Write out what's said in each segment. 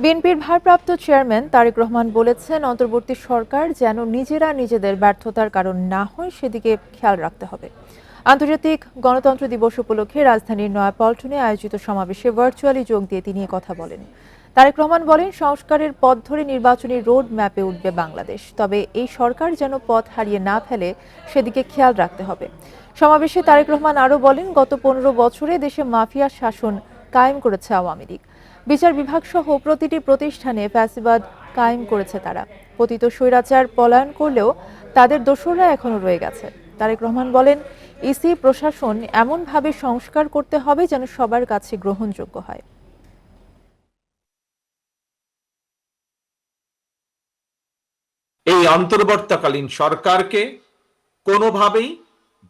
বিএনপির ভারপ্রাপ্ত চেয়ারম্যান তারেক রহমান বলেছেন, অন্তর্বর্তী সরকার যেন নিজেরা নিজেদের ব্যর্থতার কারণ না হয় সেদিকে খেয়াল রাখতে হবে। আন্তর্জাতিক গণতন্ত্র দিবস উপলক্ষে রাজধানীর নয়াপল্টনে আয়োজিত সমাবেশে ভার্চুয়ালি যোগ দিয়ে তিনি কথা বলেন। তারেক রহমান বলেন, সংস্কারের পথ ধরে নির্বাচনী রোড ম্যাপে উঠবে বাংলাদেশ, তবে এই সরকার যেন পথ হারিয়ে না ফেলে সেদিকে খেয়াল রাখতে হবে। সমাবেশে তারেক রহমান আরও বলেন, গত 15 বছরে দেশে মাফিয়া শাসন কায়েম করেছে আওয়ামী লীগ। বিচার বিভাগ সহ প্রতিটি প্রতিষ্ঠানে ফ্যাসিবাদ কায়েম করেছে তারা। পতিত স্বৈরাচার পলায়ন করলেও তাদের দোসররা এখনো রয়ে গেছে। তারেক রহমান বলেন, ইসি প্রশাসন এমনভাবে সংস্কার করতে হবে যেন সবার কাছে গ্রহণযোগ্য হয়। এই অন্তর্বর্তীকালীন সরকারকে কোনোভাবেই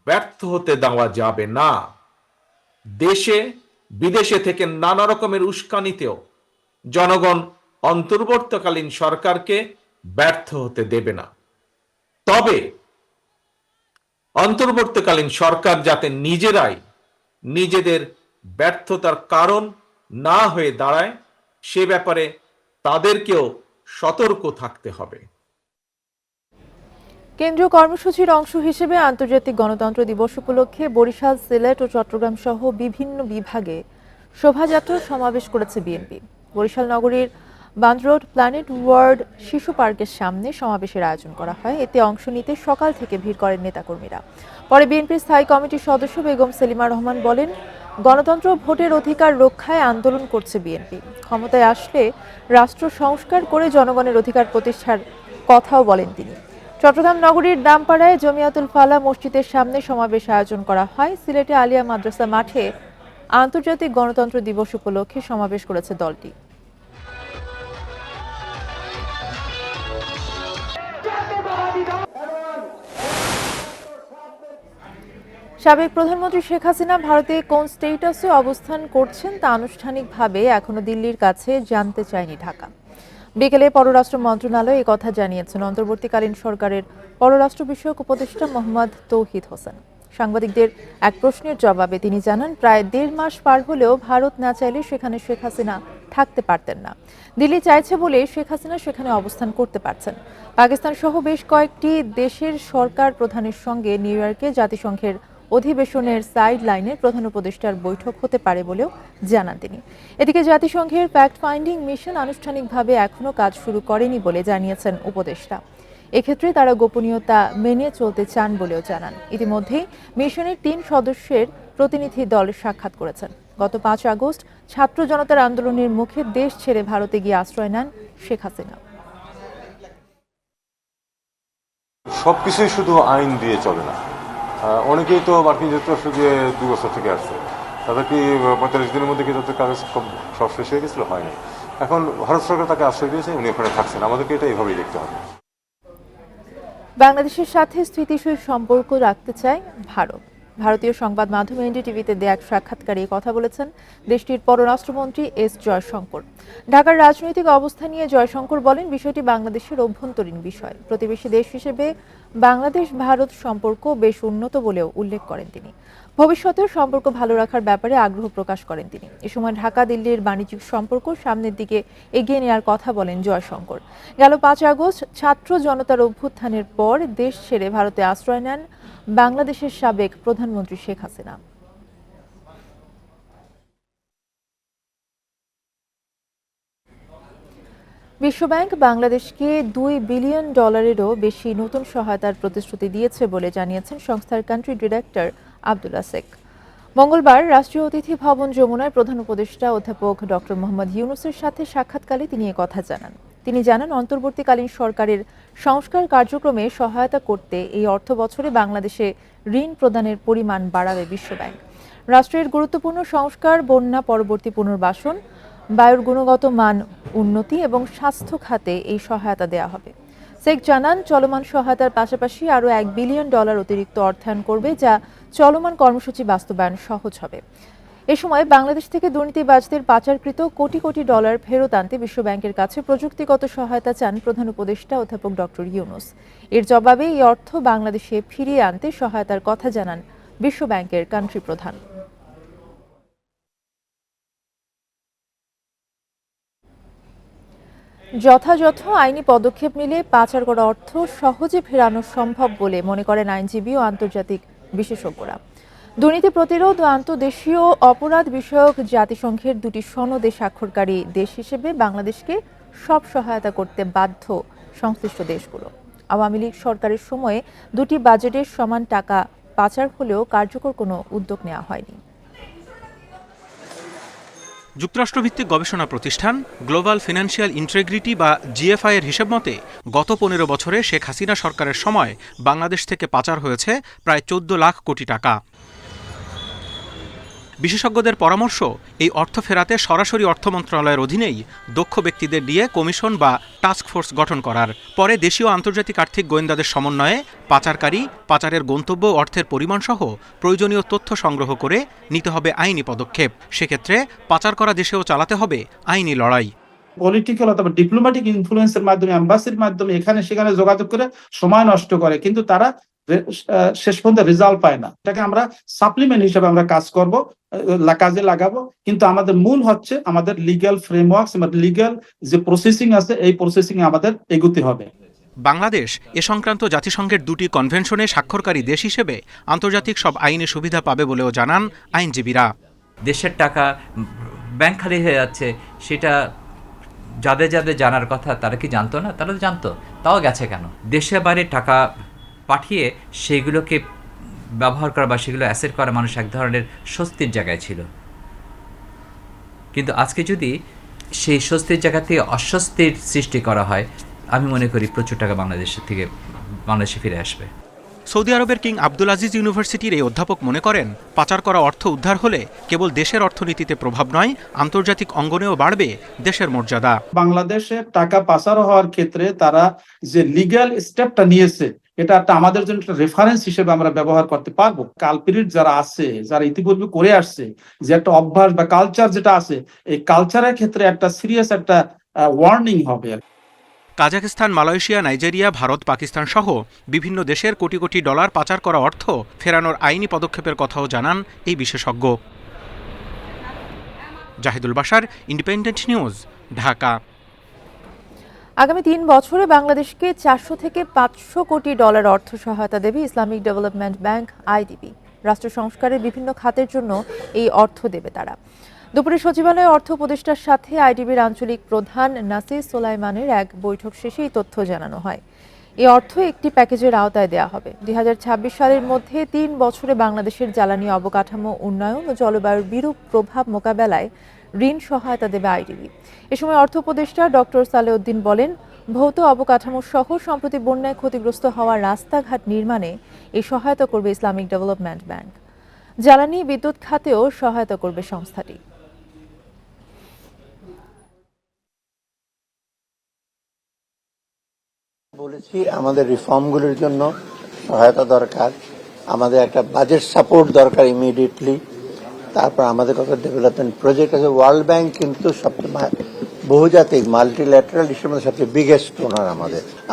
ব্যর্থ হতে দেওয়া যাবে না। দেশে বিদেশে থেকে নানা রকমের উস্কানিতেও জনগণ অন্তর্বর্তীকালীন সরকারকে ব্যর্থ হতে দেবে না। তবে অন্তর্বর্তীকালীন সরকার যাতে নিজেরাই নিজেদের ব্যর্থতার কারণ না হয়ে দাঁড়ায়, সে ব্যাপারে তাদেরকেও সতর্ক থাকতে হবে। কেন্দ্রীয় কর্মসূচির অংশ হিসেবে আন্তর্জাতিক গণতন্ত্র দিবস উপলক্ষে বরিশাল, সিলেট ও চট্টগ্রাম সহ বিভিন্ন বিভাগে শোভাযাত্রা সমাবেশ করেছে বিএনপি। বরিশাল নগরীর বান্দ রোড প্ল্যানেট ওয়ার্ল্ড শিশু পার্কের সামনে সমাবেশের আয়োজন করা হয়। এতে অংশ নিতে সকাল থেকে ভিড় করেন নেতাকর্মীরা। পরে বিএনপির স্থায়ী কমিটির সদস্য বেগম সেলিমা রহমান বলেন, গণতন্ত্র ভোটের অধিকার রক্ষায় আন্দোলন করছে বিএনপি। ক্ষমতায় আসলে রাষ্ট্র সংস্কার করে জনগণের অধিকার প্রতিষ্ঠার কথাও বলেন তিনি। চট্টগ্রাম নগরীর দামপাড়ায় জমিয়াতুল ফালা মসজিদের সামনে সমাবেশ আয়োজন করা হয়। সিলেটে আলিয়া মাদ্রাসা মাঠে আন্তর্জাতিক গণতন্ত্র দিবস উপলক্ষে সমাবেশ করেছে দলটি। সাবেক প্রধানমন্ত্রী শেখ হাসিনা ভারতে কোন স্টেটাসে অবস্থান করছেন তা আনুষ্ঠানিকভাবে এখনো দিল্লির কাছে জানতে চায়নি ঢাকা। বিকেলে পররাষ্ট্র মন্ত্রণালয় কথা জানিয়েছেন অন্তর্বর্তীকালীন সরকারের পররাষ্ট্র বিষয়ক উপদেষ্টা মোহাম্মদ তৌহিদ হোসেন। সাংবাদিকদের এক প্রশ্নের জবাবে তিনি জানান, প্রায় 1.5 মাস পার হলেও ভারত না চাইলে সেখানে শেখ হাসিনা থাকতে পারতেন না। দিল্লি চাইছে বলে শেখ হাসিনা সেখানে অবস্থান করতে পারছেন। পাকিস্তান সহ বেশ কয়েকটি দেশের সরকার প্রধানের সঙ্গে নিউ ইয়র্কে জাতিসংঘের অধিবেশনের সাইড লাইনে প্রধান উপদেষ্টার বৈঠক হতে পারে বলেও জানান তিনি। এদিকে জাতিসংঘের ফ্যাক্ট ফাইন্ডিং মিশন আনুষ্ঠানিকভাবে এখনো কাজ শুরু করেনি বলে জানিয়েছেন উপদেষ্টা। এক্ষেত্রে তারা গোপনীয়তা মেনে চলতে চান বলেও জানান। ইতিমধ্যেই মিশনের 3 সদস্যের প্রতিনিধি দল সাক্ষাৎ করেছেন। গত 5 আগস্ট ছাত্র জনতার আন্দোলনের মুখে দেশ ছেড়ে ভারতে গিয়ে আশ্রয় নেন শেখ হাসিনা। সবকিছুই শুধু আইন দিয়ে চলে না। অনেকেই তো মার্কিন যুক্তরাষ্ট্র গিয়ে 2 বছর থেকে আসছে, তাদের কি 45 দিনের মধ্যে কি তাদের কাগজ সব শেষ হয়ে গেছিল? হয়নি। এখন ভারত সরকার তাকে আশ্রয় দিয়েছে, উনি ওখানে থাকছেন। আমাদেরকে এটা এইভাবেই দেখতে হবে। বাংলাদেশের সাথে স্থিতিশীল সম্পর্ক রাখতে চায় ভারত। ভারতীয় সংবাদ মাধ্যম এনডিটিভিতে দেয়া এক সাক্ষাৎকারে কথা বলেছেন দেশটির পররাষ্ট্রমন্ত্রী এস জয়শঙ্কর। ঢাকার রাজনৈতিক অবস্থা নিয়ে জয়শঙ্কর বলেন, বিষয়টি বাংলাদেশের অভ্যন্তরীণ বিষয়। প্রতিবেশী দেশ হিসেবে বাংলাদেশ ভারত সম্পর্ক বেশ উন্নত বলেও উল্লেখ করেন তিনি। ভবিষ্যতেও সম্পর্ক ভালো রাখার ব্যাপারে আগ্রহ প্রকাশ করেন তিনি। এ সময় ঢাকা দিল্লির বাণিজ্যিক সম্পর্ক সামনের দিকে এগিয়ে নেওয়ার কথা বলেন জয়শঙ্কর। গেল 5 আগস্ট ছাত্র জনতার অভ্যুত্থানের পর দেশ ছেড়ে ভারতে আশ্রয় নেন বাংলাদেশের সাবেক প্রধানমন্ত্রী শেখ হাসিনা। বিশ্বব্যাংক বাংলাদেশকে $2 বিলিয়নেরও বেশি নতুন সহায়তার প্রতিশ্রুতি দিয়েছে বলে জানিয়েছেন সংস্থার কান্ট্রি ডিরেক্টর আব্দুল্লাহ শেখ। মঙ্গলবার রাষ্ট্রীয় অতিথি ভবন যমুনায় প্রধান উপদেষ্টা অধ্যাপক ডক্টর মোহাম্মদ ইউনূসের সাথে সাক্ষাৎকালে তিনি কথা জানান। তিনি জানান, অন্তর্বর্তীকালীন সরকারের সংস্কার কার্যক্রমে সহায়তা করতে এই অর্থ বছরে বাংলাদেশে ঋণ প্রদানের পরিমাণ বাড়াবে বিশ্বব্যাংক। রাষ্ট্রের গুরুত্বপূর্ণ সংস্কার, বন্যা পরবর্তী পুনর্বাসন, বায়ুর গুণগত মান উন্নতি এবং স্বাস্থ্য খাতে এই সহায়তা দেওয়া হবে। শেখ জানান, চলমান সহায়তার পাশাপাশি আরও $1 বিলিয়ন অতিরিক্ত অর্থায়ন করবে, যা চলমান কর্মসূচি বাস্তবায়ন সহজ হবে। এ সময় বাংলাদেশ থেকে দুর্নীতিবাজদের পাচারকৃত কোটি কোটি ডলার ফেরত আনতে বিশ্বব্যাংকের কাছে প্রযুক্তিগত সহায়তা চান প্রধান উপদেষ্টা অধ্যাপক ডক্টর ইউনূস। এর জবাবে এই অর্থ বাংলাদেশে ফিরিয়ে আনতে সহায়তার কথা জানান বিশ্বব্যাংকের কান্ট্রি প্রধান। যথাযথ আইনি পদক্ষেপ নিলে পাচার করা অর্থ সহজে ফেরানো সম্ভব বলে মনে করেন আইনজীবী ও আন্তর্জাতিক বিশেষজ্ঞরা। দুর্নীতি প্রতিরোধ ও আন্তর্দেশীয় অপরাধ বিষয়ক জাতিসংঘের দুটি সনদে স্বাক্ষরকারী দেশ হিসেবে বাংলাদেশকে সব সহায়তা করতে বাধ্য সংশ্লিষ্ট দেশগুলো। আওয়ামী লীগ সরকারের সময়ে দুটি বাজেটের সমান টাকা পাচার হলেও কার্যকর কোনো উদ্যোগ নেওয়া হয়নি। যুক্তরাষ্ট্রভিত্তিক গবেষণা প্রতিষ্ঠান গ্লোবাল ফিনান্সিয়াল ইন্টিগ্রিটি বা জিএফআই এর হিসেব মতে গত 15 বছরে শেখ হাসিনা সরকারের সময় বাংলাদেশ থেকে পাচার হয়েছে প্রায় 14 লাখ কোটি টাকা। বিশেষজ্ঞদের পরামর্শ, এই অর্থ ফেরাতে সরাসরি অর্থ মন্ত্রণালয়ের অধীনেই দক্ষ ব্যক্তিদের দিয়ে কমিশন বা টাস্ক ফোর্স গঠন করার, পরে দেশীয় আন্তর্জাতিক আর্থিক গোয়েন্দাদের সমন্বয়ে পাচারকারী, পাচারের গন্তব্য, অর্থের পরিমাণ সহ প্রয়োজনীয় তথ্য সংগ্রহ করে নিতে হবে আইনি পদক্ষেপ। সেক্ষেত্রে পাচার করা দেশেও চালাতে হবে আইনি লড়াই। পলিটিক্যাল অথবা ডিপ্লোম্যাটিক ইনফ্লুয়েন্সের মাধ্যমে, অ্যাম্বাসির মাধ্যমে এখানে সেখানে যোগাযোগ করে সময় নষ্ট করে, কিন্তু তারা শেষ পর্যন্ত রেজাল্ট পায় না। এটাকে আমরা সাপ্লিমেন্ট হিসেবে আমরা কাজ করব, কাজে লাগাবো, কিন্তু আমাদের মূল হচ্ছে আমাদের লিগ্যাল ফ্রেমওয়ার্ক, লিগ্যাল যে প্রসেসিং আছে এই প্রসেসিং এ আমাদের এগোতে হবে। বাংলাদেশ এ সংক্রান্ত জাতিসংঘের দুটি কনভেনশনে স্বাক্ষরকারী দেশ হিসেবে আন্তর্জাতিক সব আইনি সুবিধা পাবে বলেও জানান আইনজীবীরা। দেশের টাকা ব্যাংক খালি হয়ে যাচ্ছে, সেটা যাদের যাদের জানার কথা তারা কি জানতো না? তারা তো জানতো, তাও গেছে কেন? দেশের বাইরে টাকা পাঠিয়ে সেগুলোকে ব্যবহার করা বা সেগুলো অ্যাসেট করা মানুষ এক ধরনের স্বস্তির জায়গায় ছিল, কিন্তু আজকে যদি সেই স্বস্তির জায়গা থেকে অস্বস্তির সৃষ্টি করা হয়, আমি মনে করি প্রচুর টাকা বাংলাদেশে ফিরে আসবে। সৌদি আরবের কিং আব্দুল আজিজ ইউনিভার্সিটির এই অধ্যাপক মনে করেন, পাচার করা অর্থ উদ্ধার হলে কেবল দেশের অর্থনীতিতে প্রভাব নয়, আন্তর্জাতিক অঙ্গনেও বাড়বে দেশের মর্যাদা। বাংলাদেশের টাকা পাচার হওয়ার ক্ষেত্রে তারা যে লিগ্যাল স্টেপটা নিয়েছে, এটা একটা আমাদের জন্য একটা রেফারেন্স হিসেবে আমরা ব্যবহার করতে পারবো। কালপিরিট যারা আছে, যারা ইতিপূর্বে করে আসছে, যে একটা অভ্যাস বা কালচার যেটা আছে, এই কালচারের ক্ষেত্রে একটা সিরিয়াস একটা ওয়ার্নিং হবে। কাজাখস্তান, মালয়েশিয়া, নাইজেরিয়া, ভারত, পাকিস্তান সহ বিভিন্ন দেশের কোটি কোটি ডলার পাচার করা অর্থ ফেরানোর আইনি পদক্ষেপের কথাও জানান এই বিশেষজ্ঞ। Zahidul Bashar, Independent News, Dhaka. আগামী 3 বছরে বাংলাদেশকে 400 থেকে 500 কোটি ডলার অর্থ সহায়তা দেবে ইসলামিক ডেভেলপমেন্ট ব্যাংক আইডিবি। রাষ্ট্র সংস্কারের বিভিন্ন খাতের জন্য এই অর্থ দেবে তারা। দুপুরে সচিবালয়ে অর্থ উপদেষ্টার সাথে আইডিবির আঞ্চলিক প্রধান নাসির সোলাইমানের এক বৈঠক শেষে এই তথ্য জানানো হয়। এই অর্থ একটি প্যাকেজের আওতায় দেওয়া হবে। 2026 সালের মধ্যে 3 বছরে বাংলাদেশের জ্বালানি অবকাঠামো উন্নয়ন ও জলবায়ুর বিরূপ প্রভাব মোকাবেলায় ঋণ সহায়তা দেবে আইডিবি। এ সময় অর্থ উপদেষ্টা ডক্টর সালেউদ্দিন বলেন, ভৌত অবকাঠামো সহ সম্প্রতি বন্যায় ক্ষতিগ্রস্ত হওয়া রাস্তাঘাট নির্মাণে এই সহায়তা করবে ইসলামিক ডেভেলপমেন্ট ব্যাংক। জ্বালানি বিদ্যুৎ খাতেও সহায়তা করবে সংস্থাটি। বলেছি আমাদের রিফর্মগুলোর জন্য সহায়তা দরকার, আমাদের একটা বাজেট সাপোর্ট দরকার ইমিডিয়েটলি, তারপর আমাদের কত ডেভেলপমেন্ট প্রজেক্ট আছে। ওয়ার্ল্ড ব্যাংক কিন্তু সবচেয়ে বহুজাতিক মাল্টিল্যাটারাল ইস্যুর মধ্যে সবচেয়ে বিগেস্ট ডোনার।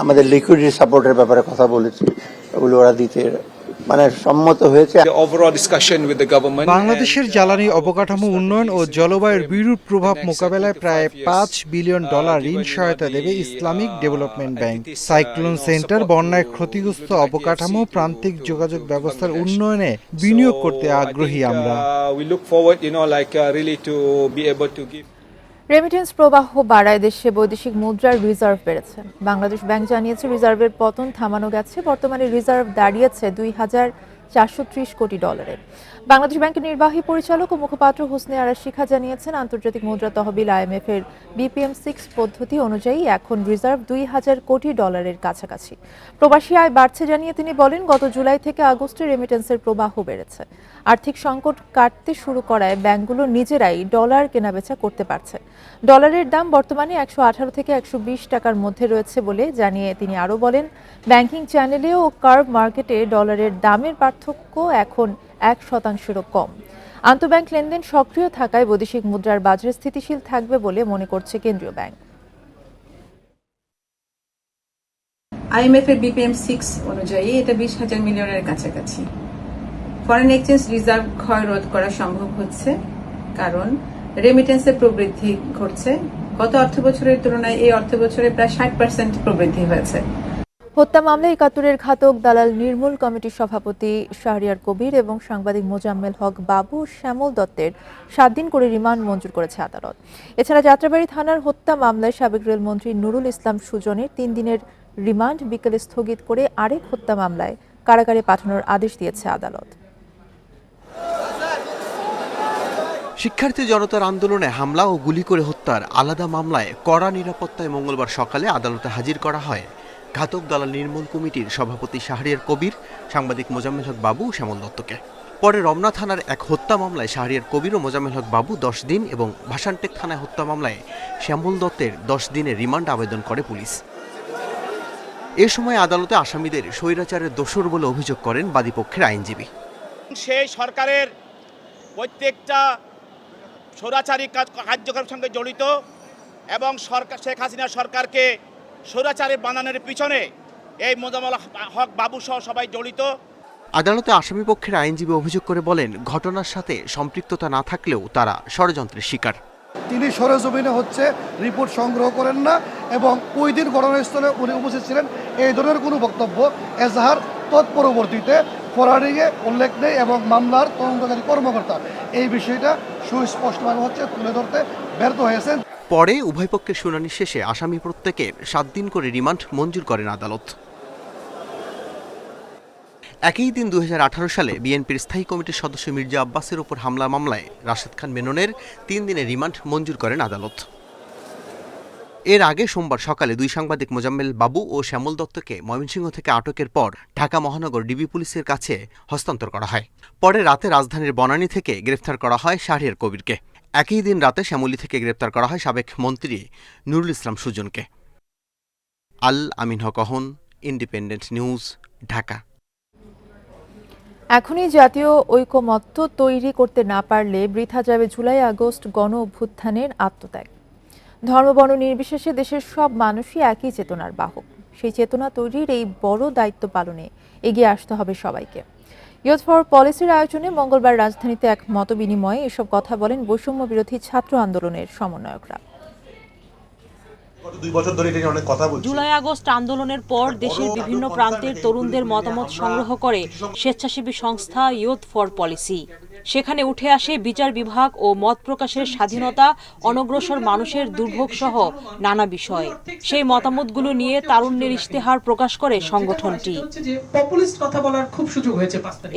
আমাদের লিকুইডিটি সাপোর্টের ব্যাপারে কথা বলেছি, ওগুলো ওরা দিতে সম্মত হয়েছে। বাংলাদেশের জ্বালানি অবকাঠামো উন্নয়ন ও জলবায়ুর বিরূপ প্রভাব মোকাবেলায় প্রায় $5 বিলিয়ন ঋণ সহায়তা দেবে Islamic development bank. Cyclone centre, বন্যায় ক্ষতিগ্রস্ত অবকাঠামো, প্রান্তিক যোগাযোগ ব্যবস্থার উন্নয়নে বিনিয়োগ করতে আগ্রহী আমরা। রেমিটেন্স প্রবাহ বাড়ায় দেশে বৈদেশিক মুদ্রার রিজার্ভ বেড়েছে। বাংলাদেশ ব্যাংক জানিয়েছে, রিজার্ভের পতন থামানো গেছে। বর্তমানে রিজার্ভ দাঁড়িয়েছে $2,430 কোটি ডলারে। বাংলাদেশ ব্যাংকের নির্বাহী পরিচালক ও মুখপাত্র হোসনে আরা শিখা জানিয়েছেন, আন্তর্জাতিক মুদ্রা তহবিল IMF এর BPM6 পদ্ধতি অনুযায়ী এখন রিজার্ভ $2,000 কোটি ডলারের কাছাকাছি। প্রবাসী আয় বাড়ছে জানিয়ে তিনি বলেন, গত জুলাই থেকে আগস্টে রেমিটেন্সের প্রবাহ বেড়েছে। আর্থিক সংকট কাটতে শুরু করায় ব্যাংকগুলো নিজেরাই ডলার কেনাবেচা করতে পারছে। ডলারের দাম বর্তমানে 118 থেকে 120 টাকার মধ্যে রয়েছে বলে জানিয়ে তিনি আরও বলেন, ব্যাংকিং চ্যানেলে ও কার্ভ মার্কেটে ডলারের দামের পার্থক্য এখন 1%-এরও কম। আন্তঃব্যাংক লেনদেন সক্রিয় থাকায় বৈদেশিক মুদ্রার বাজার স্থিতিশীল থাকবে বলে মনে করছে কেন্দ্রীয় ব্যাংক। IMF এর BPM6 অনুযায়ী এটা 20,000 মিলিয়নের কাছাকাছি। ফরেন এক্সচেঞ্জ রিজার্ভ ক্ষয় রোধ করা সম্ভব হচ্ছে, কারণ রেমিটেন্সের প্রবৃদ্ধি ঘটছে। গত অর্থবছরের তুলনায় এই অর্থবছরে প্রায় 60% প্রবৃদ্ধি হয়েছে। হত্যা মামলায় ৭১-এর ঘাতক দালাল নির্মূল কমিটির সভাপতি শাহরিয়ার কবির এবং সাংবাদিক মোজাম্মেল হক বাবু শ্যামল দত্তের ৭ দিন করে রিমান্ড মঞ্জুর করেছে আদালত। এছাড়া যাত্রাবাড়ী থানার হত্যা মামলায় সাবেক রেলমন্ত্রী নুরুল ইসলাম সুজনের ৩ দিনের রিমান্ড বিকেলে স্থগিত করে আরেক হত্যা মামলায় কারাগারে পাঠানোর আদেশ দিয়েছে আদালত। শিক্ষার্থী জনতার আন্দোলনে হামলা ও গুলি করে হত্যার আলাদা মামলায় কড়া নিরাপত্তায় মঙ্গলবার সকালে আদালতে হাজির করা হয় ঘাতক দালাল নির্মূল কমিটির সভাপতি শাহরিয়ার কবির, সাংবাদিক মোজাম্মেল হক বাবু ও শ্যামল দত্তকে। পরে রমনা থানার এক হত্যা মামলায় শাহরিয়ার কবির ও মোজাম্মেল হক বাবু 10 দিন এবং ভাসানটেক থানায় হত্যা মামলায় শ্যামল দত্তের 10 দিনের রিমান্ড আবেদন করে পুলিশ। এ সময় আদালতে আসামিদের স্বৈরাচারের দোষর বলে অভিযোগ করেন বাদীপক্ষের আইনজীবী। সেই সরকারের প্রত্যেকটা স্বৈরাচারী কার্যক্রমের সঙ্গে জড়িত এবং সরকার শেখ হাসিনা সরকারকে স্বৈরাচারী বানানোর পিছনে এই মোজাম্মেল হক বাবু সহ সবাই জড়িত। আদালতে আসামিপক্ষের আইনজীবী অভিযোগ করে বলেন, ঘটনার সাথে সম্পৃক্ততা না থাকলেও তারা ষড়যন্ত্রের শিকার। তিনি সরেজমিনে রিপোর্ট সংগ্রহ করেন না এবং ওই দিন ঘটনাস্থলে উনি উপস্থিত ছিলেন এই ধরনের কোনো বক্তব্য এজাহার তৎপরবর্তীতে ফরওয়ার্ডিংয়ে উল্লেখ নেই এবং মামলার তদন্তকারী কর্মকর্তা এই বিষয়টা সুস্পষ্টভাবে তুলে ধরতে ব্যর্থ হয়েছেন। পরে উভয় পক্ষের শুনানি শেষে আসামি প্রত্যেকের 7 দিন করে রিমান্ড মঞ্জুর করেন আদালত। একই দিন 2018 সালে বিএনপির স্থায়ী কমিটির সদস্য মির্জা আব্বাসের উপর হামলা মামলায় রাশেদ খান মেননের 3 দিনের রিমান্ড মঞ্জুর করেন আদালত। এর আগে সোমবার সকালে 2 সাংবাদিক মোজাম্মেল বাবু ও শ্যামল দত্তকে ময়মনসিংহ থেকে আটকের পর ঢাকা মহানগর ডিবি পুলিশের কাছে হস্তান্তর করা হয়। পরে রাতে রাজধানীর বনানী থেকে গ্রেফতার করা হয় শাহরিয়ার কবিরকে। একই দিন রাতে শ্যামলী থেকে গ্রেফতার করা হয় সাবেক মন্ত্রী নুরুল ইসলাম সুজনকে। আল আমিন হক অহন, ইন্ডিপেন্ডেন্ট নিউজ, ঢাকা। এখনই জাতীয় ঐকমত্য তৈরি করতে না পারলে বৃথা যাবে জুলাই আগস্ট গণ অভ্যুত্থানের আত্মত্যাগ। ধর্মবর্ণ নির্বিশেষে দেশের সব মানুষই একই চেতনার বাহক। সেই চেতনা তৈরির এই বড় দায়িত্ব পালনে এগিয়ে আসতে হবে সবাইকে। ইউথ ফর পলিসির আয়োজনে মঙ্গলবার রাজধানীতে এক মতবিনিময়ে এসব কথা বলেন বৈষম্য বিরোধী ছাত্র আন্দোলনের সমন্বয়করা। জুলাই আগস্ট আন্দোলনের পর দেশের বিভিন্ন প্রান্তের তরুণদের মতামত সংগ্রহ করে স্বেচ্ছাসেবী সংস্থা ইউথ ফর পলিসি। সেখানে উঠে আসে বিচার বিভাগ ও মত প্রকাশের স্বাধীনতা, অনগ্রসর মানুষের দুর্ভোগ সহ নানা বিষয়। সেই মতামতগুলো নিয়ে তারুণ্যের ইশতেহার প্রকাশ করে সংগঠনটি।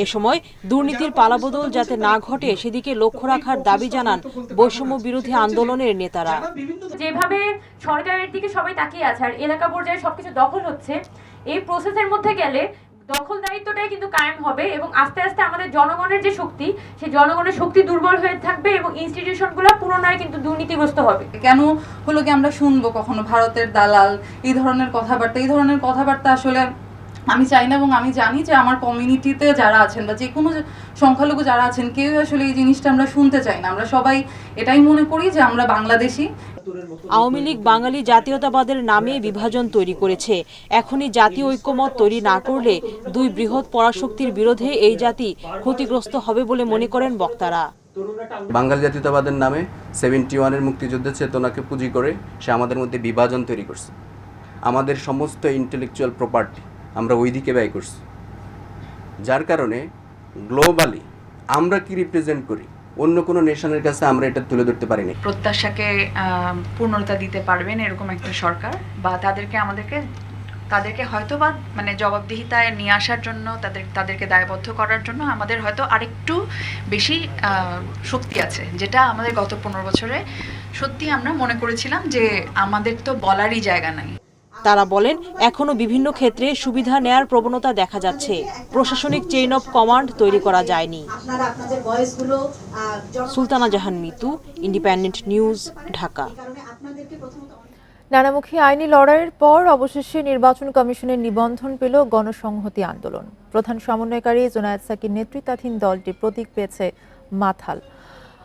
এ সময় দুর্নীতির পালাবদল যাতে না ঘটে সেদিকে লক্ষ্য রাখার দাবি জানান বৈষম্য বিরোধী আন্দোলনের নেতারা। যেভাবে সরকারের দিকে সবাই তাকিয়ে আছে আর এলাকা পর্যায়ে সবকিছু দখল হচ্ছে, এই প্রসেসের মধ্যে গেলে দখলদারিত্বটাই কিন্তু কায়েম হবে এবং আস্তে আস্তে আমাদের জনগণের যে শক্তি, সেই জনগণের শক্তি দুর্বল হয়ে থাকবে এবং ইনস্টিটিউশনগুলো পুনরায় কিন্তু দুর্নীতিগ্রস্ত হবে। কেন হলো কি আমরা শুনবো কখনো ভারতের দালাল এই ধরনের কথাবার্তা আসলে আমি চাই না এবং আমি জানি যে আমার কমিউনিটিতে যারা আছেন বা যে কোনো সংখ্যালঘু যারা আছেন কেউ আসলে এই জিনিসটা আমরা শুনতে চাই না। আমরা সবাই এটাই মনে করি যে আমরা বাংলাদেশি। আওয়ামী লীগ বাঙালি জাতীয়তাবাদের নামে বিভাজন তৈরি করেছে। এখনই জাতীয় ঐক্যমত তৈরি না করলে দুই বৃহৎ পরাশক্তির বিরোধে এই জাতি ক্ষতিগ্রস্ত হবে বলে মনে করেন বক্তারা। বাঙালি জাতীয়তাবাদের নামে 71-এর মুক্তিযুদ্ধের চেতনাকে পুঁজি করে সে আমাদের মধ্যে বিভাজন তৈরি করছে। আমাদের সমস্ত ইন্টেলেকচুয়াল প্রপার্টি আমরা ওই দিকে ব্যয় করছি, যার কারণে গ্লোবালি আমরা কি রিপ্রেজেন্ট করি অন্য কোনো নেশনের কাছে আমরা এটা তুলে ধরতে পারিনি। প্রত্যাশাকে পূর্ণতা দিতে পারবেন এরকম একটা সরকার বা তাদেরকে হয়তো বা মানে জবাবদিহিতায় নিয়ে আসার জন্য তাদেরকে দায়বদ্ধ করার জন্য আমাদের হয়তো আরেকটু বেশি শক্তি আছে, যেটা আমাদের গত 15 বছরে সত্যি আমরা মনে করেছিলাম যে আমাদের তো বলারই জায়গা নাই। তারা বলেন এখনো বিভিন্ন ক্ষেত্রে সুবিধা নেয়ার প্রবণতা দেখা যাচ্ছে, প্রশাসনিক চেইন অফ কমান্ড তৈরি করা যায়নি। সুলতানা জাহান মিতু, ইন্ডিপেন্ডেন্ট নিউজ, ঢাকা। নানামুখী আইনি লড়াইয়ের পর অবশেষে নির্বাচন কমিশনের নিবন্ধন পেল গণসংহতি আন্দোলন। প্রধান সমন্বয়কারী জোনায়েদ সাকির নেতৃত্বাধীন দলটি প্রতীক পেয়েছে মাথাল।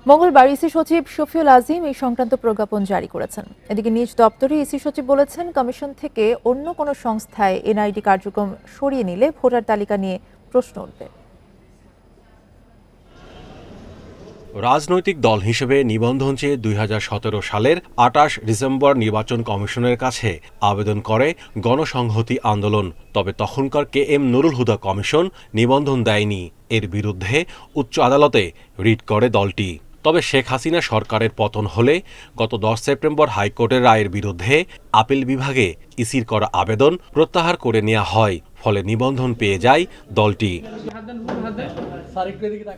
মঙ্গলবার ইসি সচিব শফিউল আজিম এই সংক্রান্ত প্রজ্ঞাপন জারি করেছেন। এদিকে নিজ দপ্তরে ইসি সচিব বলেছেন, কমিশন থেকে অন্য কোনো সংস্থায় এনআইডি কার্যক্রম সরিয়ে নিলে ভোটার তালিকা নিয়ে প্রশ্ন উঠবে। রাজনৈতিক দল হিসেবে নিবন্ধন চেয়ে 2017 সালের 28 ডিসেম্বর নির্বাচন কমিশনের কাছে আবেদন করে গণসংহতি আন্দোলন। তবে তখনকার KM নুরুল হুদা কমিশন নিবন্ধন দেয়নি। এর বিরুদ্ধে উচ্চ আদালতে রিট করে দলটি। তবে শেখ হাসিনা সরকারের পতন হলে গত 10 সেপ্টেম্বর হাইকোর্টের রায়ের বিরুদ্ধে আপিল বিভাগে ইসির করা আবেদন প্রত্যাহার করে নেওয়া হয়। ফলে নিবন্ধন পেয়ে যায় দলটি।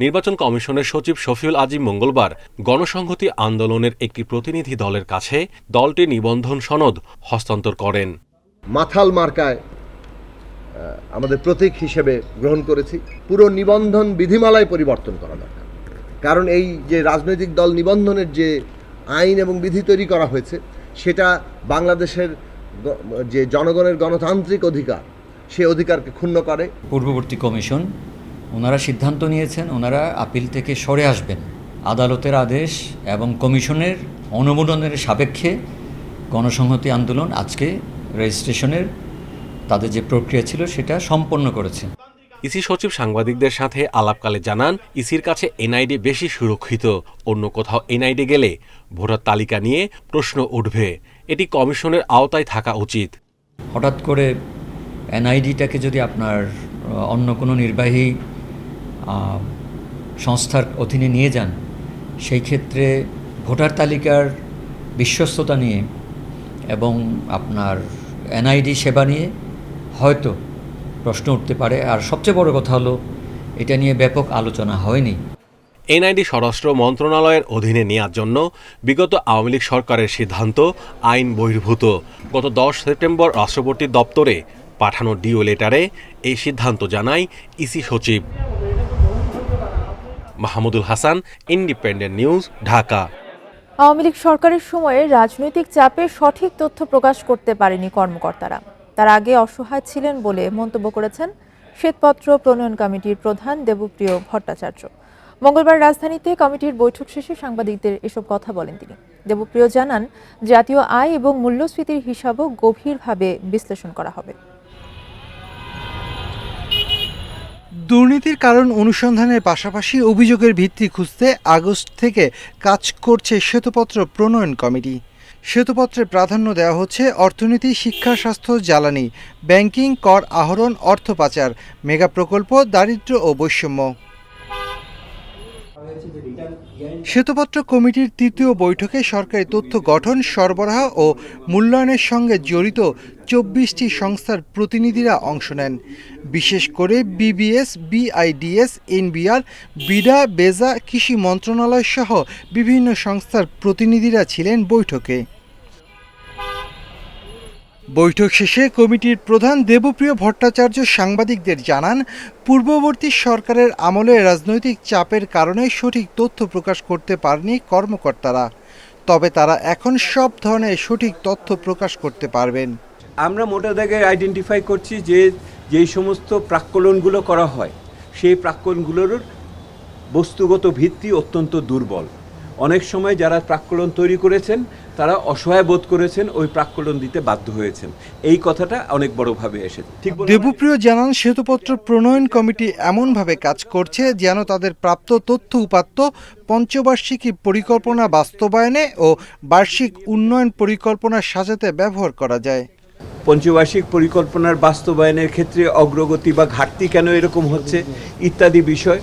নির্বাচন কমিশনের সচিব শফিউল আজিম মঙ্গলবার গণসংহতি আন্দোলনের একটি প্রতিনিধি দলের কাছে দলটির নিবন্ধন সনদ হস্তান্তর করেন। মাথাল মার্কায় আমাদের প্রতীক হিসেবে গ্রহণ করেছি। পুরো নিবন্ধন বিধিমালায় পরিবর্তন করা দরকার, কারণ এই যে রাজনৈতিক দল নিবন্ধনের যে আইন এবং বিধি তৈরি করা হয়েছে সেটা বাংলাদেশের যে জনগণের গণতান্ত্রিক অধিকার সে অধিকারকে ক্ষুণ্ণ করে। পূর্ববর্তী কমিশন ওনারা সিদ্ধান্ত নিয়েছেন ওনারা আপিল থেকে সরে আসবেন। আদালতের আদেশ এবং কমিশনের অনুমোদনের সাপেক্ষে গণসংহতি আন্দোলন আজকে রেজিস্ট্রেশনের তাদের যে প্রক্রিয়া ছিল সেটা সম্পন্ন করেছে। ইসি সচিব সাংবাদিকদের সাথে আলাপকালে জানান, ইসির কাছে এনআইডি বেশি সুরক্ষিত। অন্য কোথাও এনআইডি গেলে ভোটার তালিকা নিয়ে প্রশ্ন উঠবে। এটি কমিশনের আওতায় থাকা উচিত। হঠাৎ করে এনআইডিটাকে যদি আপনার অন্য কোনো নির্বাহী সংস্থার অধীনে নিয়ে যান, সেই ক্ষেত্রে ভোটার তালিকার বিশ্বস্ততা নিয়ে এবং আপনার এনআইডি সেবা নিয়ে হয়তো প্রশ্ন উঠতে পারে। আর সবচেয়ে বড় কথা হলো এটা নিয়ে ব্যাপক আলোচনা হয়নি। এনআইডি স্বরাষ্ট্র মন্ত্রণালয়ের অধীনে নেওয়ার জন্য বিগত আওয়ামী লীগ সরকারের সিদ্ধান্ত আইন বহির্ভূত। গত 10 সেপ্টেম্বর রাষ্ট্রপতির দপ্তরে পাঠানো ডিও লেটারে এই সিদ্ধান্ত জানায় ইসি সচিব। Mahmudul Hasan, Independent News, Dhaka. আওয়ামী লীগ সরকারের সময়ে রাজনৈতিক চাপে সঠিক তথ্য প্রকাশ করতে পারেনি কর্মকর্তারা। তার আগে অসহায় ছিলেন বলে মন্তব্য করেছেন শ্বেতপত্র প্রণয়ন কমিটির প্রধান দেবপ্রিয় ভট্টাচার্য। মঙ্গলবার রাজধানীতে কমিটির বৈঠক শেষে সাংবাদিকদের এসব কথা বলেন তিনি। দেবপ্রিয় জানান, জাতীয় আয় এবং মূল্যস্ফীতির হিসাবও গভীরভাবে বিশ্লেষণ করা হবে। দুর্নীতির কারণ অনুসন্ধানের পাশাপাশি অভিযোগের ভিত্তি খুঁজতে আগস্ট থেকে কাজ করছে শ্বেতপত্র প্রণয়ন কমিটি। শ্বেতপত্রে প্রাধান্য দেওয়া হচ্ছে অর্থনীতি, শিক্ষা, স্বাস্থ্য, জ্বালানি, ব্যাংকিং, কর আহরণ, অর্থ পাচার, মেগা প্রকল্প, দারিদ্র্য ও বৈষম্য। শ্বেতপত্র কমিটির তৃতীয় বৈঠকে সরকারি তথ্য গঠন, সরবরাহ ও মূল্যায়নের সঙ্গে জড়িত 24টি সংস্থার প্রতিনিধিরা অংশ নেন। বিশেষ করে বিবিএস, বিআইডিএস, এনবিআর, বিডা, বেজা, কৃষি মন্ত্রণালয় সহ বিভিন্ন সংস্থার প্রতিনিধিরা ছিলেন বৈঠকে। বৈঠক শেষে কমিটির প্রধান দেবপ্রিয় ভট্টাচার্য সাংবাদিকদের জানান, পূর্ববর্তী সরকারের আমলে রাজনৈতিক চাপের কারণে সঠিক তথ্য প্রকাশ করতে পারেনি কর্মকর্তারা। তবে তারা এখন সব ধরনের সঠিক তথ্য প্রকাশ করতে পারবেন। আমরা মোটা দাগে আইডেন্টিফাই করছি যে যেই সমস্ত প্রাক্কলনগুলো করা হয় সেই প্রাক্কলনগুলোর বস্তুগত ভিত্তি অত্যন্ত দুর্বল। অনেক সময় যারা প্রাক্কলন তৈরি করেছেন তারা অসহায় বোধ করেছেন, ওই প্রাক্কলন দিতে বাধ্য হয়েছেন। এই কথাটা অনেক বড়ভাবে এসেছে। দেবপ্রিয় জানান, শ্বেতপত্র প্রণয়ন কমিটি এমনভাবে কাজ করছে যেন তাদের প্রাপ্ত তথ্য উপাত্ত পঞ্চবার্ষিকী পরিকল্পনা বাস্তবায়নে ও বার্ষিক উন্নয়ন পরিকল্পনা সাজাতে ব্যবহার করা যায়। পঞ্চবার্ষিক পরিকল্পনার বাস্তবায়নের ক্ষেত্রে অগ্রগতি বা ঘাটতি কেন এরকম হচ্ছে ইত্যাদি বিষয়,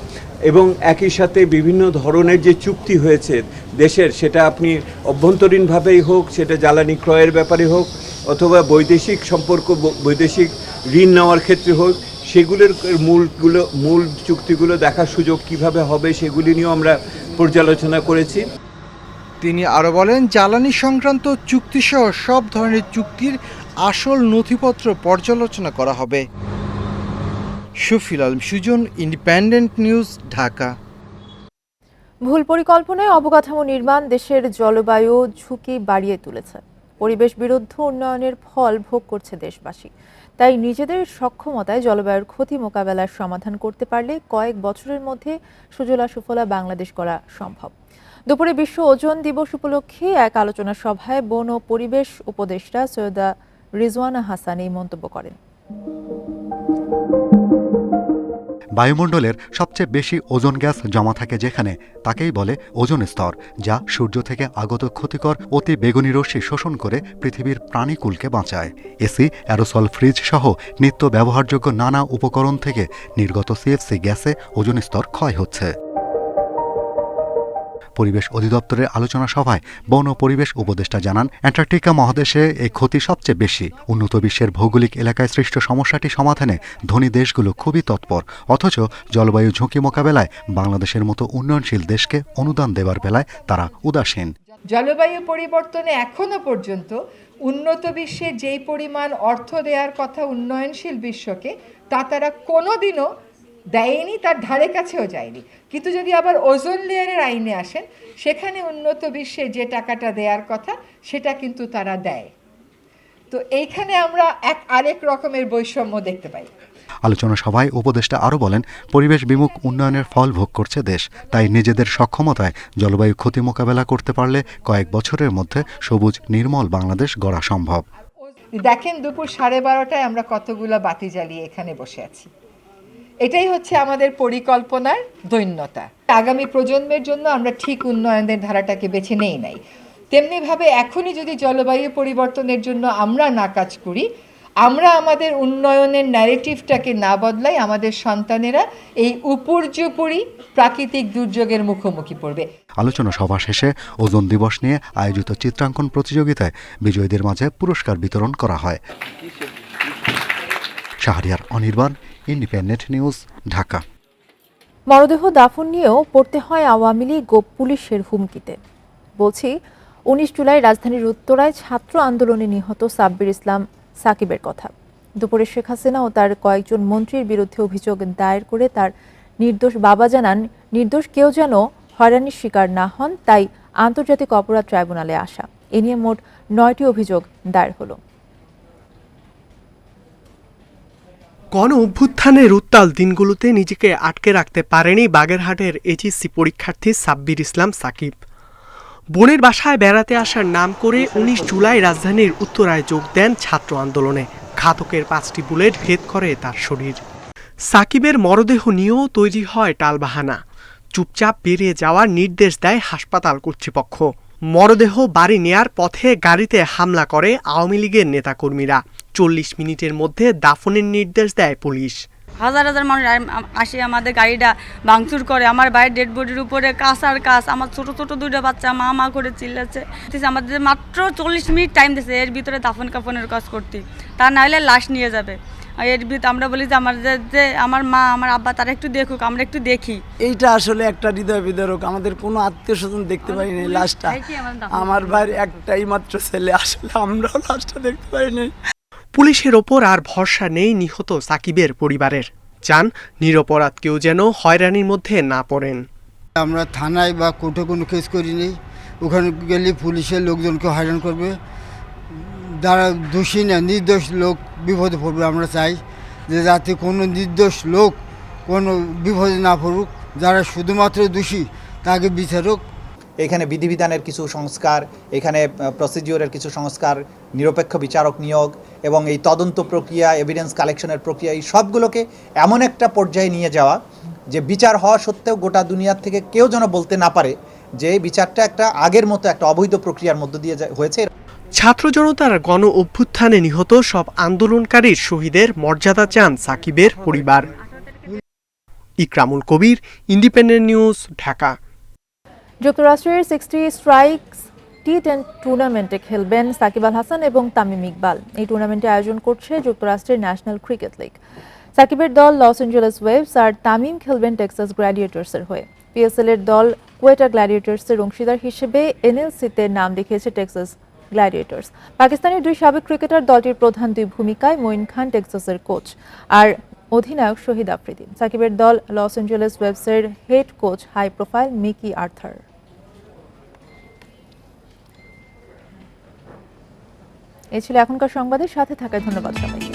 এবং একই সাথে বিভিন্ন ধরনের যে চুক্তি হয়েছে দেশের, সেটা আপনি অভ্যন্তরীণভাবেই হোক, সেটা জ্বালানি ক্রয়ের ব্যাপারে হোক, অথবা বৈদেশিক সম্পর্ক, বৈদেশিক ঋণ নেওয়ার ক্ষেত্রে হোক, সেগুলোর মূল চুক্তিগুলো দেখার সুযোগ কিভাবে হবে সেগুলি নিয়েও আমরা পর্যালোচনা করেছি। তিনি আরও বলেন, জ্বালানি সংক্রান্ত চুক্তিসহ সব ধরনের চুক্তির আসল নথিপত্র পর্যালোচনা করা হবে। Shafil Alam Sujan, Independent News, Dhaka. ভুল পরিকল্পনায় অবকাঠামো নির্মাণ দেশের জলবায়ু ঝুঁকি বাড়িয়ে তুলেছে। পরিবেশ বিরুদ্ধ উন্নয়নের ফল ভোগ করছে দেশবাসী। তাই নিজেদের সক্ষমতায় জলবায়ুর ক্ষতি মোকাবেলার সমাধান করতে পারলে কয়েক বছরের মধ্যে সুজলা সুফলা বাংলাদেশ করা সম্ভব। দুপুরে বিশ্ব ওজোন দিবস উপলক্ষে এক আলোচনা সভায় বন ও পরিবেশ উপদেষ্টা সৈয়দা রিজওয়ানা হাসান এই মন্তব্য করেন। বায়ুমণ্ডলের সবচেয়ে বেশি ওজোন গ্যাস জমা থাকে যেখানে তাকেই বলে ওজোন স্তর, যা সূর্য থেকে আগত ক্ষতিকর অতি বেগুনি রশ্মি শোষণ করে পৃথিবীর প্রাণীকুলকে বাঁচায়। এসি, অ্যারোসল ফ্রিজ সহ নিত্য ব্যবহারযোগ্য নানা উপকরণ থেকে নির্গত সিএফসি গ্যাসে ওজোন স্তর ক্ষয় হচ্ছে। পরিবেশ অধিদপ্তরের আলোচনা সভায় বন ও পরিবেশ উপদেষ্টা জানান, অ্যান্টার্কটিকা মহাদেশে এই ক্ষতি সবচেয়ে বেশি। উন্নত বিশ্বের ভৌগোলিক এলাকায় সৃষ্ট সমস্যাটি সমাধানে ধনী দেশগুলো খুবই তৎপর, অথচ জলবায়ু ঝুঁকি মোকাবেলায় বাংলাদেশের মতো উন্নয়নশীল দেশকে অনুদান দেওয়ার বেলায় তারা উদাসীন। জলবায়ু পরিবর্তনে এখনো পর্যন্ত উন্নত বিশ্বে যেই পরিমাণ অর্থ দেওয়ার কথা উন্নয়নশীল বিশ্বকে, তা তারা কোনোদিনও দেয়নি, তার ধারে কাছেও যায়নি। কিন্তু যদি আবার ওজোন লেয়ারের আইনে আসেন, সেখানে উন্নত বিশ্বে যে টাকাটা দেওয়ার কথা সেটা কিন্তু তারা দেয়। তো এইখানে আমরা আরেক রকমের বৈষম্য দেখতে পাই। আলোচনা সভায় উপদেষ্টা আরও বলেন, পরিবেশ বিমুখ উন্নয়নের ফল ভোগ করছে দেশ, তাই নিজেদের সক্ষমতায় জলবায়ু ক্ষতি মোকাবেলা করতে পারলে কয়েক বছরের মধ্যে সবুজ নির্মল বাংলাদেশ গড়া সম্ভব। দেখেন, দুপুর 12:30টায় আমরা কতগুলো বাতি জ্বালিয়ে এখানে বসে আছি। এটাই হচ্ছে আমাদের পরিকল্পনার দৈন্যতা। আগামী প্রজন্মের জন্য আমরা ঠিক উন্নয়নের ধারাটাকে বেছে নেই নাই। তেমনিভাবে এখনই যদি জলবায়ু পরিবর্তনের জন্য আমরা না কাজ করি, আমরা আমাদের উন্নয়নের ন্যারেটিভটাকে না বদলাই, আমাদের সন্তানেরা এই উপর্যুপরি প্রাকৃতিক দুর্যোগের মুখোমুখি পড়বে। আলোচনা সভা শেষে ওজোন দিবস নিয়ে আয়োজিত চিত্রাঙ্কন প্রতিযোগিতায় বিজয়ীদের মাঝে পুরস্কার বিতরণ করা হয়। Shahriar Anirban, independent News, Dhaka. মরদেহ দাফন নিয়েও পড়তে হয় আওয়ামী লীগ ও পুলিশের হুমকিতে। বলছি, 19 জুলাই রাজধানীর উত্তরায় ছাত্র আন্দোলনে নিহত সাব্বির ইসলাম সাকিবের কথা। দুপুরে শেখ হাসিনা ও তার কয়েকজন মন্ত্রীর বিরুদ্ধে অভিযোগ দায়ের করে তার নির্দোষ বাবা জানান, নির্দোষ কেউ যেন হয়রানির শিকার না হন, তাই আন্তর্জাতিক অপরাধ ট্রাইব্যুনালে আসা। এ নিয়ে মোট 9টি অভিযোগ দায়ের হলো। গণ অভ্যুত্থানের উত্তাল দিনগুলোতে নিজেকে আটকে রাখতে পারেনি বাগেরহাটের এইচএসসি পরীক্ষার্থী সাব্বির ইসলাম সাকিব। বোনের বাসায় বেড়াতে আসার নাম করে 19 জুলাই রাজধানীর উত্তরায় যোগ দেন ছাত্র আন্দোলনে। ঘাতকের 5টি বুলেট ভেদ করে তার শরীর। সাকিবের মরদেহ নিয়েও তৈরি হয় টালবাহানা। চুপচাপ বেরিয়ে যাওয়ার নির্দেশ দেয় হাসপাতাল কর্তৃপক্ষ। মরদেহ বাড়ি নেয়ার পথে গাড়িতে হামলা করে আওয়ামী লীগের নেতাকর্মীরা। 40 মিনিটের মধ্যে দাফনের নির্দেশ দেয় পুলিশ। হাজার হাজার মানুষ আসে, আমাদের গাড়িটা ভাঙচুর করে। আমার ভাইয়ের ডেড বডির উপরে কাঁচ আর কাঁচ। আমার ছোট ছোট 2টা বাচ্চা মা মা করে চিল্লাচ্ছে। আমাদের মাত্র 40 মিনিট টাইম দিয়েছে এর ভিতরে দাফন কাফনের কাজ করতে, তা নাহলে লাশ নিয়ে যাবে। এর ভিতরে আমরা বলি যে আমাদের যে আমার মা আমার আব্বা তারা একটু দেখুক, আমরা একটু দেখি। এইটা আসলে একটা হৃদয় বিদারক। আমাদের কোনো আত্মীয় স্বজন দেখতে পাইনি লাশটা। আমার ভাইয়ের একটাই মাত্র ছেলে, আসলে আমরাও লাশটা দেখতে পাইনি। পুলিশের ওপর আর ভরসা নেই নিহত সাকিবের পরিবারের। চান নিরপরাধ কেউ যেন হয়রানির মধ্যে না পড়েন। আমরা থানায় বা কোর্টে কোনো কেস করিনি, ওখানে গেলে পুলিশের লোকজনকে হয়রান করবে। যারা দোষী না, নির্দোষ লোক বিপদে পড়বে। আমরা চাই যে যাতে কোনো নির্দোষ লোক কোনো বিপদে না পড়ুক, যারা শুধুমাত্র দোষী তাকে বিচার হোক। এখানে বিধিবিধানের কিছু সংস্কার, এখানে প্রসিডিওরের কিছু সংস্কার, নিরপেক্ষ বিচারক নিয়োগ এবং এই তদন্ত প্রক্রিয়া, এভিডেন্স কালেকশনের প্রক্রিয়া, এই সবগুলোকে এমন একটা পর্যায়ে নিয়ে যাওয়া যে বিচার হওয়া সত্ত্বেও গোটা দুনিয়ার থেকে কেউ যেন বলতে না পারে যে বিচারটা একটা আগের মতো একটা অবৈধ প্রক্রিয়ার মধ্য দিয়ে হয়েছে। ছাত্র জনতার গণ অভ্যুত্থানে নিহত সব আন্দোলনকারীর শহীদের মর্যাদা চান সাকিবের পরিবার। ইকরামুল কবির, ইন্ডিপেন্ডেন্ট নিউজ, ঢাকা। যুক্তরাষ্ট্রের 60 স্ট্রাইকস টি10 টুর্নামেন্টে খেলবেন সাকিব আল হাসান এবং তামিম ইকবাল। এই টুর্নামেন্টে আয়োজন করছে যুক্তরাষ্ট্রের ন্যাশনাল ক্রিকেট লিগ। সাকিবের দল লস অ্যাঞ্জেলেস ওয়েভস আর তামিম খেলবেন টেক্সাস গ্ল্যাডিয়েটর্সের হয়ে। পিএসএল এর দল কোয়েটা গ্ল্যাডিয়েটর্সের অংশীদার হিসেবে এনএলসিতে নাম লিখিয়েছে টেক্সাস গ্ল্যাডিয়েটর্স। পাকিস্তানের 2 সাবেক ক্রিকেটার দলটির প্রধান 2 ভূমিকায়। মঈন খান টেক্সাসের কোচ আর অধিনায়ক শহীদ আফ্রিদি। সাকিবের দল লস অ্যাঞ্জেলেস ওয়েভসের head coach high profile Mickey Arthur. এ ছিল এখনকার সংবাদের সাথে থাকার ধন্যবাদ সবাইকে।